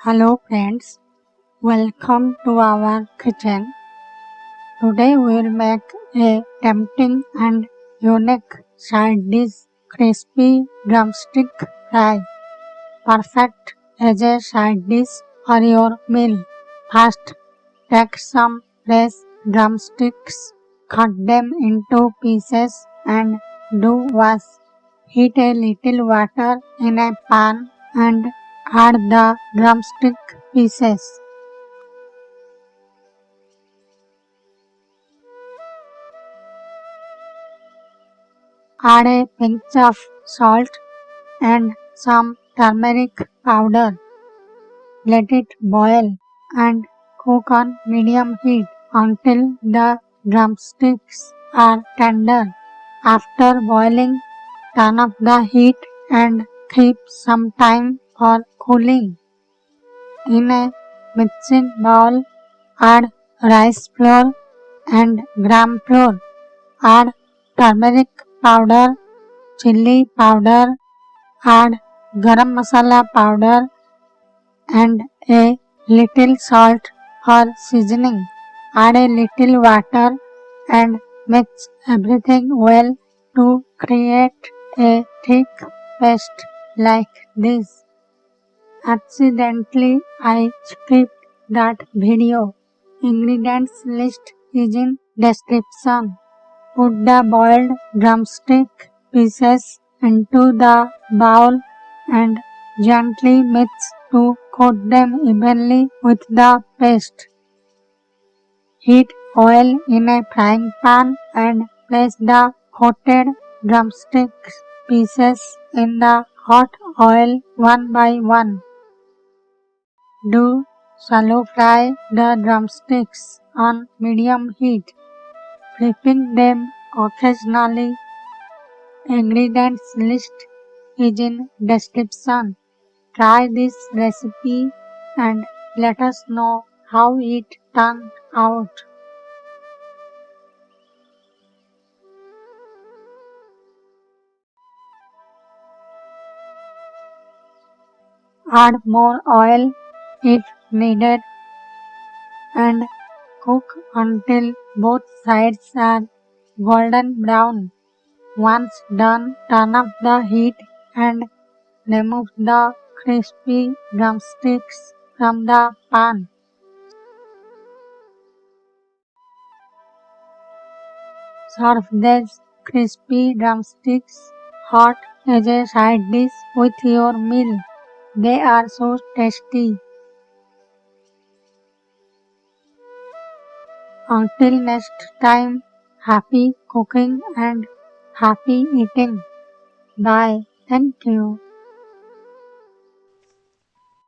Hello friends, welcome to our kitchen. Today we'll make a tempting and unique side dish, crispy drumstick fry, perfect as a side dish for your meal. First, take some fresh drumsticks, cut them into pieces and do wash. Heat a little water in a pan and add the drumstick pieces. Add a pinch of salt and some turmeric powder. Let it boil and cook on medium heat until the drumsticks are tender. After boiling, turn off the heat and keep some time for cooling. In a mixing bowl, add rice flour and gram flour. Add turmeric powder, chili powder, add garam masala powder and a little salt for seasoning. Add a little water and mix everything well to create a thick paste like this. Accidentally, I skipped that video. Ingredients list is in description. Put the boiled drumstick pieces into the bowl and gently mix to coat them evenly with the paste. Heat oil in a frying pan and place the coated drumstick pieces in the hot oil one by one. Do shallow fry the drumsticks on medium heat, flipping them occasionally. Ingredients list is in description. Try this recipe and let us know how it turned out. Add more oil if needed and cook until both sides are golden brown. Once done, turn off the heat and remove the crispy drumsticks from the pan. Serve these crispy drumsticks hot as a side dish with your meal. They are so tasty. Until next time, happy cooking and happy eating. Bye. Thank you.